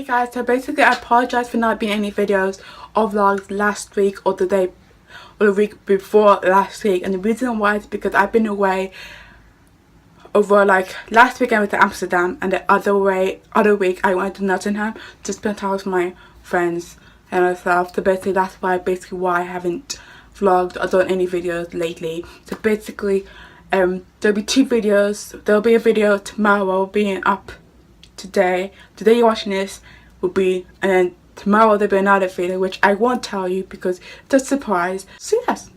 guys, so basically I apologize for not being any videos or vlogs last week or the week before last week, and the reason why is because I've been away over, like, last week I went to Amsterdam, and the other week I went to Nottingham to spend time with my friends and myself. So basically that's why I haven't vlogged or done any videos lately. So basically there'll be 2 videos. There'll be a video tomorrow being up today you're watching this will be, and then tomorrow there'll be another video which I won't tell you because it's a surprise. So yes,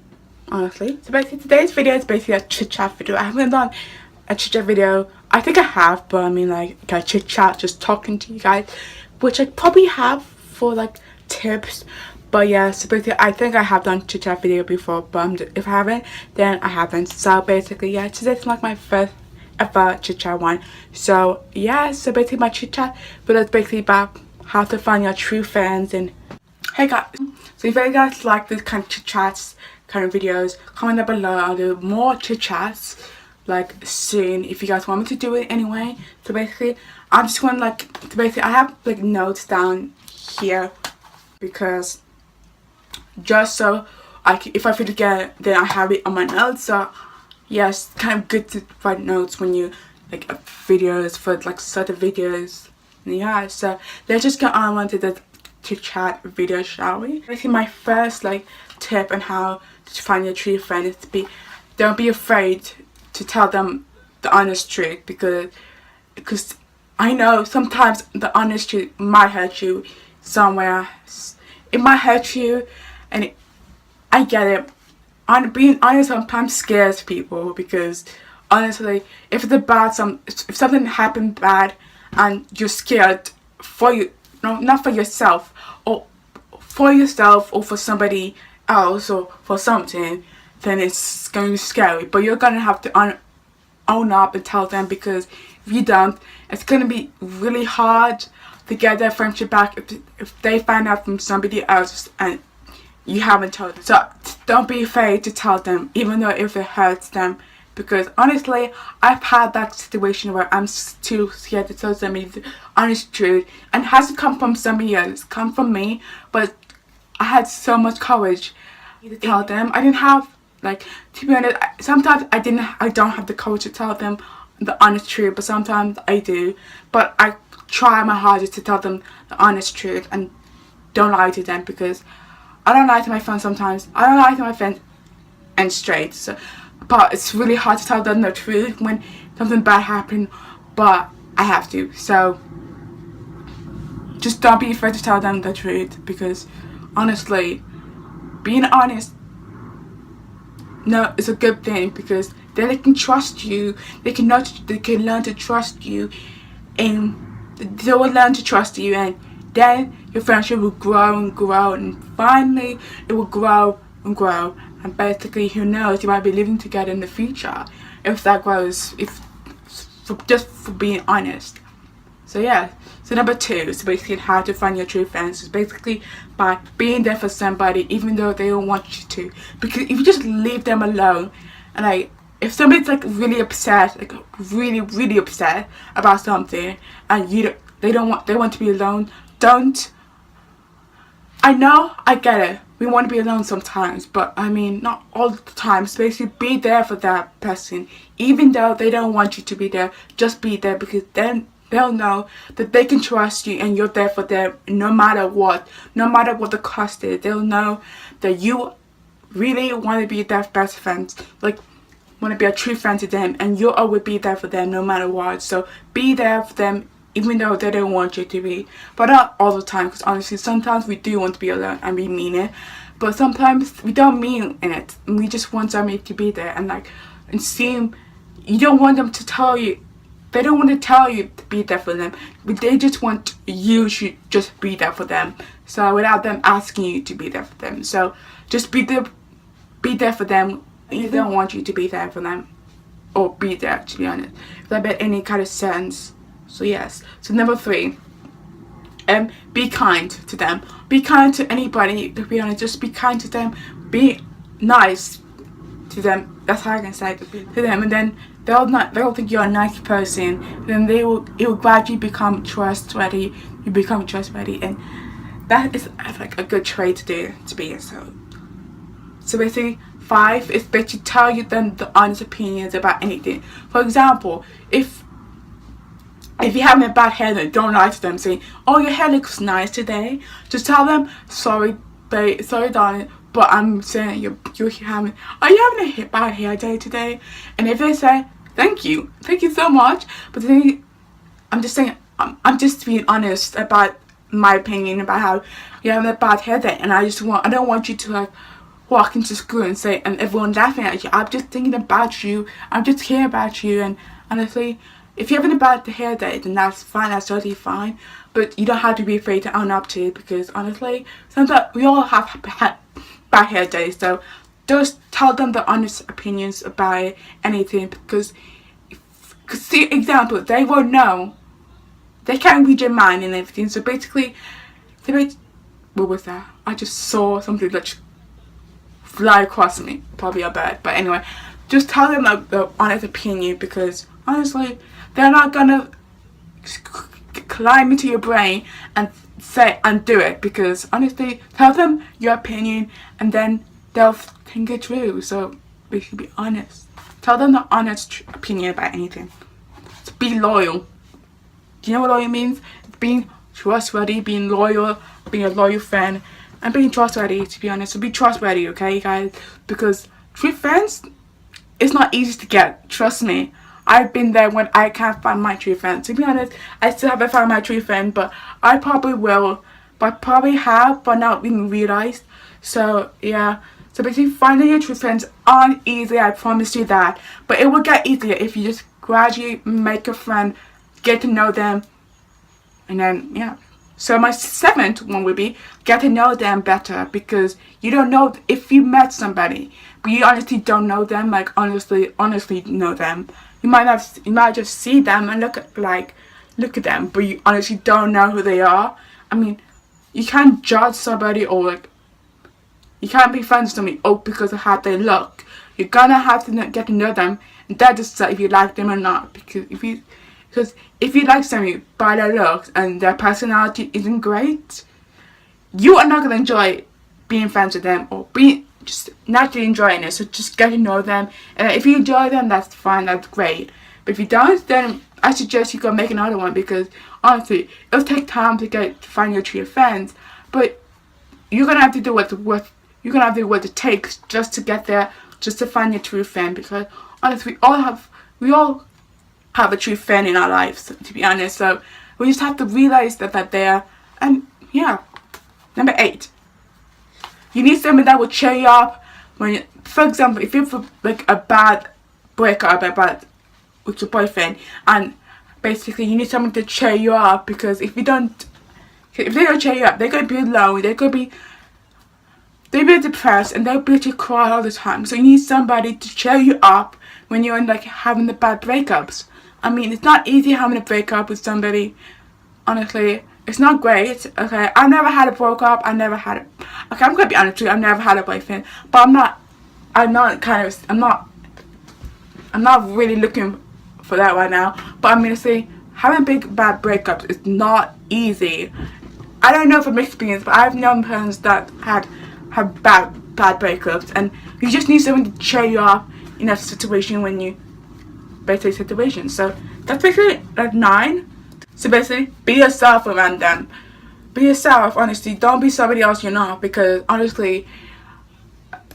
honestly, so basically today's video is basically a chit chat video. I haven't done a chit chat video. I think I have, but I mean, like a chit chat, just talking to you guys, which I probably have for like tips. But yeah, so basically I think I have done chit chat video before, but if I haven't, then I haven't. So basically, yeah, today's like my first ever chit chat one. So yeah, so basically my chit chat video is basically about how to find your true friends. And hey guys, so if you guys like this kind of chit chats kind of videos, comment down below. I'll do more chit chats like soon if you guys want me to do it anyway. So basically I'm just going I have like notes down here because just so if I forget, then I have it on my notes. So yes, kind of good to write notes when you like videos for like certain videos. Yeah, so let's just get on to the chit chat video, shall we? Basically my first like tip on how to find your true friend is to don't be afraid to tell them the honest truth, because I know sometimes the honest truth might hurt you somewhere. It might hurt you, and I get it. Being honest sometimes scares people, because honestly, if something happened bad and you're scared for you, no, not for yourself, or for somebody else or for something, then it's going to be scary. But you're going to have to own up and tell them, because if you don't, it's going to be really hard to get their friendship back if they find out from somebody else and you haven't told them. So don't be afraid to tell them, even though if it hurts them, because honestly I've had that situation where I'm too scared to tell somebody the honest truth, and it hasn't come from somebody else, it's come from me. But I had so much courage to tell them. I didn't have, like, to be honest, sometimes I don't have the courage to tell them the honest truth, but sometimes I do. But I try my hardest to tell them the honest truth and don't lie to them, because I don't lie to my friends sometimes. I don't lie to my friends and straight. So, but it's really hard to tell them the truth when something bad happened, but I have to. So just don't be afraid to tell them the truth, because honestly, being honest, no, it's a good thing, because then they can trust you. They can learn to trust you, and they will learn to trust you, and then your friendship will grow and grow, and finally it will grow and grow. And basically, who knows, you might be living together in the future if that grows, just for being honest. So yeah, so number 2 is basically how to find your true friends, is basically by being there for somebody even though they don't want you to. Because if you just leave them alone, and like, if somebody's like really upset, like really upset about something, and they want to be alone, don't. I know, I get it, we want to be alone sometimes, but I mean, not all the time. So basically be there for that person, even though they don't want you to be there. Just be there, because then they'll know that they can trust you and you're there for them no matter what the cost is. They'll know that you really want to be their best friends, like want to be a true friend to them, and you'll always be there for them no matter what. So be there for them even though they don't want you to be, but not all the time, because honestly sometimes we do want to be alone and we mean it, but sometimes we don't mean it, and we just want somebody to be there, and you don't want them to tell you. They don't want to tell you to be there for them, but they just want you to just be there for them. So without them asking you to be there for them. So just be there for them. They don't want you to be there for them, or be there, to be honest. If that made any kind of sense. So yes. So number 3, be kind to them. Be kind to anybody, to be honest. Just be kind to them. Be nice to them. That's how I can say it, to them. And then they'll think you're a nice person. Then it will gradually become trustworthy. You become trustworthy, and that is like a good trait to do, to be. So basically, 5 is basically tell you them the honest opinions about anything. For example, if you're having a bad hair day, don't lie to them saying, "Oh, your hair looks nice today." Just tell them, "Sorry, babe, sorry, darling, but I'm saying are you having a bad hair day today?" And if they say, thank you so much, but then I'm just saying, I'm just being honest about my opinion about how you're having a bad hair day, and I don't want you to like walk into school and say, and everyone laughing at you. I'm just thinking about you. I'm just care about you. And honestly, if you're having a bad hair day, then that's fine. That's totally fine. But you don't have to be afraid to own up to it, because honestly, sometimes we all have bad hair days. So just tell them the honest opinions about anything, because see, example, they won't know. They can't read your mind and everything. So basically, what was that? I just saw something that fly across me, probably a bird, but anyway, just tell them like the honest opinion, because honestly, they're not gonna climb into your brain and say and do it, because honestly, tell them your opinion and then they'll think it through. So basically, be honest. Tell them the honest opinion about anything. So be loyal. Do you know what loyal means? It's being trustworthy, being loyal, being a loyal friend, and being trustworthy, to be honest. So be trustworthy, okay, guys? Because true friends, it's not easy to get. Trust me. I've been there when I can't find my true friend. To be honest, I still haven't found my true friend, but I probably will. But I probably have, but not even realized. So, yeah. So basically, finding your true friends aren't easy, I promise you that. But it will get easier if you just gradually make a friend, get to know them, and then, yeah. So my 7th one would be get to know them better, because you don't know if you met somebody, but you honestly don't know them, like honestly know them. You might just see them and look at them, but you honestly don't know who they are. I mean, you can't judge somebody, or like, you can't be friends with somebody because of how they look. You're gonna have to get to know them, and then decide if you like them or not. Because if you like somebody by their looks and their personality isn't great, you are not gonna enjoy being friends with them, or just naturally enjoying it. So just get to know them, and if you enjoy them, that's fine, that's great. But if you don't, then I suggest you go make another one, because honestly, it'll take time to find your true friends, but you're gonna have to do what it takes just to get there, just to find your true friend. Because honestly, we all have a true friend in our lives, to be honest. So we just have to realize that they're there. And yeah. Number 8. You need somebody that will cheer you up when, for example, if you have like a bad breakup with your boyfriend, and basically you need someone to cheer you up, because if they don't cheer you up, they're gonna be lonely, they'll be depressed, and they'll be to cry all the time. So you need somebody to cheer you up when you're like having the bad breakups. I mean, it's not easy having a breakup with somebody. Honestly, it's not great. Okay, I've never had a breakup. Okay, I'm gonna be honest with you. I've never had a boyfriend, but I'm not really looking for that right now. But I'm gonna say having bad breakups is not easy. I don't know from experience, but I've known friends that have bad breakups, and you just need someone to cheer you up in that situation when you basically situation. So that's basically like 9. So basically, be yourself around them. Be yourself, honestly. Don't be somebody else you're not, because honestly,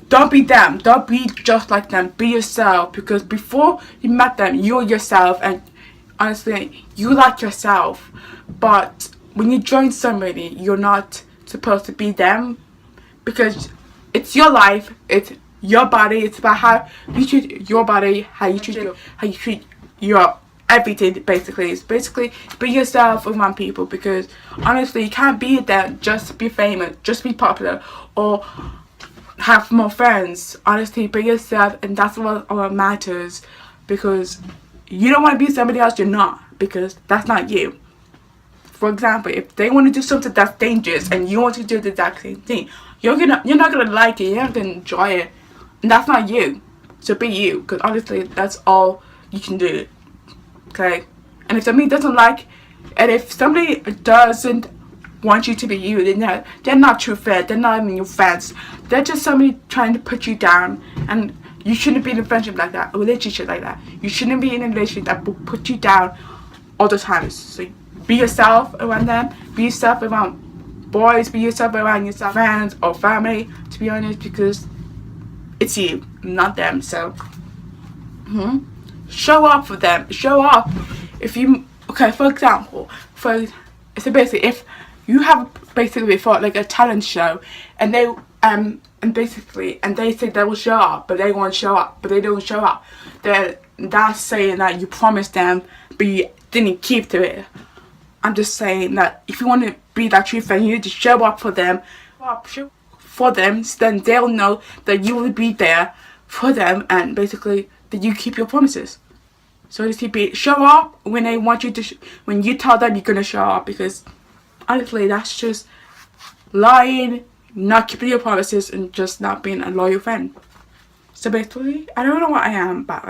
don't be them. Don't be just like them. Be yourself, because before you met them, you're yourself, and honestly, you like yourself. But when you join somebody, you're not supposed to be them, because it's your life, it's your body, it's about how you treat your body, how you treat your everything. Basically, it's basically be yourself around people, because honestly, you can't be there just to be famous, just be popular, or have more friends. Honestly, be yourself, and that's what matters, because you don't want to be somebody else you're not, because that's not you. For example, if they want to do something that's dangerous and you want to do the exact same thing, you're not gonna like it, you're not gonna enjoy it, and that's not you. So be you, because honestly, that's all you can do it. Okay? And if somebody doesn't like, and if somebody doesn't want you to be you, then they're not true friends. They're not even your friends. They're just somebody trying to put you down, and you shouldn't be in a friendship like that, a relationship like that. You shouldn't be in a relationship that will put you down all the time. So be yourself around them. Be yourself around boys. Be yourself around your friends or family, to be honest, because it's you, not them. So show up for them. Show up. If you, okay, for example, so basically, if you have basically for like a talent show, and they say they will show up, but they won't show up, but they don't show up, then that's saying that you promised them, but you didn't keep to it. I'm just saying that if you want to be that true friend, you need to show up for them, so then they'll know that you will be there for them, and basically that you keep your promises. So just show up when they want you to, when you tell them you're gonna show up, because honestly, that's just lying, not keeping your promises, and just not being a loyal friend. So basically, I don't know what I am, but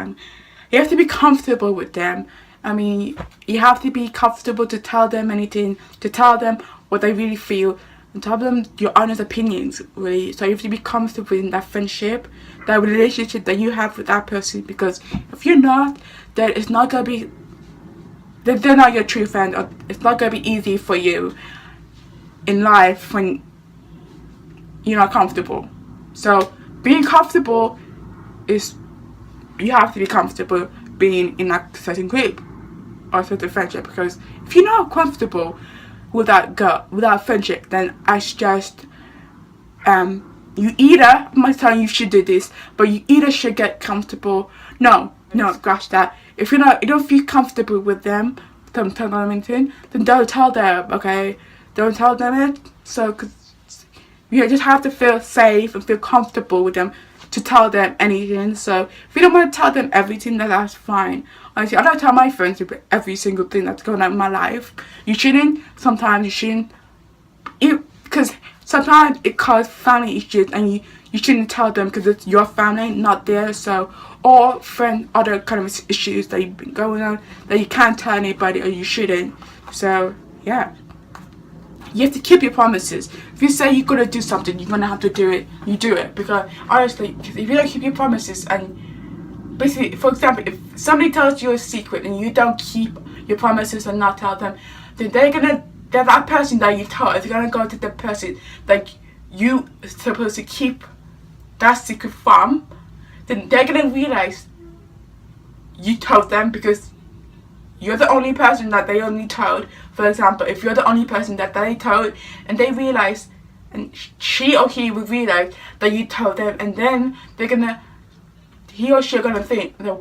you have to be comfortable with them. I mean, you have to be comfortable to tell them anything, to tell them what they really feel, and tell them your honest opinions, really. So you have to be comfortable in that friendship, that relationship that you have with that person, because if you're not, then it's not gonna be, they're not your true friend, or it's not gonna be easy for you in life when you're not comfortable. So being comfortable is, you have to be comfortable being in that certain group or certain friendship, because if you're not comfortable with that girl, with that friendship, then I suggest you either, I'm not telling you should do this, but you either should get comfortable. No, scratch that. If you don't feel comfortable with them, don't tell them anything, then don't tell them, okay? Don't tell them it. So, cause you just have to feel safe and feel comfortable with them to tell them anything. So, if you don't want to tell them everything, then that's fine. Honestly, I don't tell my friends every single thing that's going on in my life. You shouldn't. Sometimes you shouldn't. Because sometimes it causes family issues, and you shouldn't tell them because it's your family, not theirs. So, or other kind of issues that you've been going on that you can't tell anybody, or you shouldn't. So, yeah. You have to keep your promises. If you say you're going to do something, you're going to have to do it. You do it. Because, honestly, if you don't keep your promises, and basically, for example, if somebody tells you a secret and you don't keep your promises and not tell them, then that person that you told is going to go to the person that you supposed to keep that secret from, then they're going to realize you told them, because you're the only person that they only told. For example, if you're the only person that they told, and they realize, and she or he will realize that you told them, and then he or she are gonna think that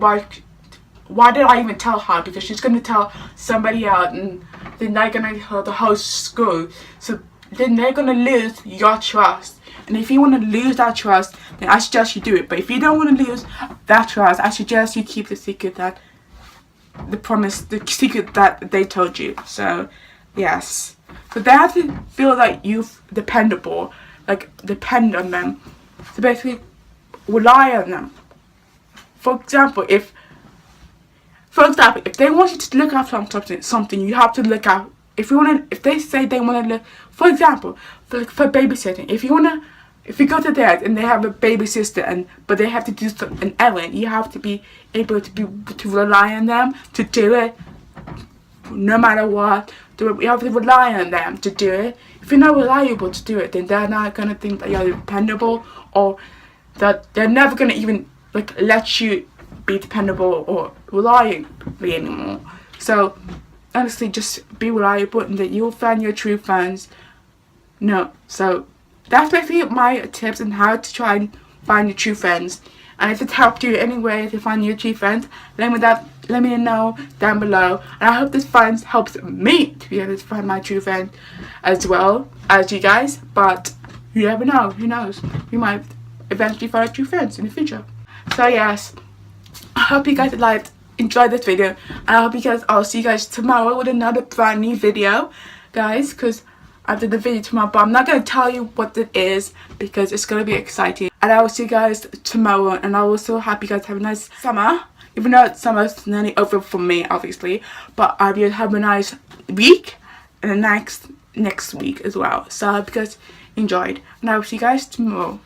why did I even tell her? Because she's gonna tell somebody else, and then they're gonna tell the whole school. So then they're gonna lose your trust. And if you want to lose that trust, then I suggest you do it. But if you don't want to lose that trust, I suggest you keep the secret the secret that they told you. So, yes. So they have to feel like you're dependable, like depend on them. So basically, rely on them. For example, if they want you to look after something, you have to look out. If they say they want to look, for example, for babysitting, if you go to theirs and they have a baby sister, but they have to do an errand, you have to be able to rely on them to do it, no matter what. You have to rely on them to do it. If you're not reliable to do it, then they're not gonna think that you're dependable, or that they're never gonna even let you be dependable or reliably anymore. So honestly, just be reliable, and that you'll find your true friends. No, so that's basically my tips on how to try and find your true friends. And if it helped you anyway to find your true friends, let me know down below. And I hope this helps me to be able to find my true friend as well as you guys. But you never know, who knows? We might eventually find our true friends in the future. So yes, I hope you guys enjoyed this video, and I'll see you guys tomorrow with another brand new video, guys, because I did the video tomorrow, but I'm not going to tell you what it is because it's going to be exciting. And I will see you guys tomorrow, and I also hope you guys have a nice summer. even though summer's nearly over for me, obviously. But I will have a nice week and the next week as well. So I hope you guys enjoyed, and I will see you guys tomorrow.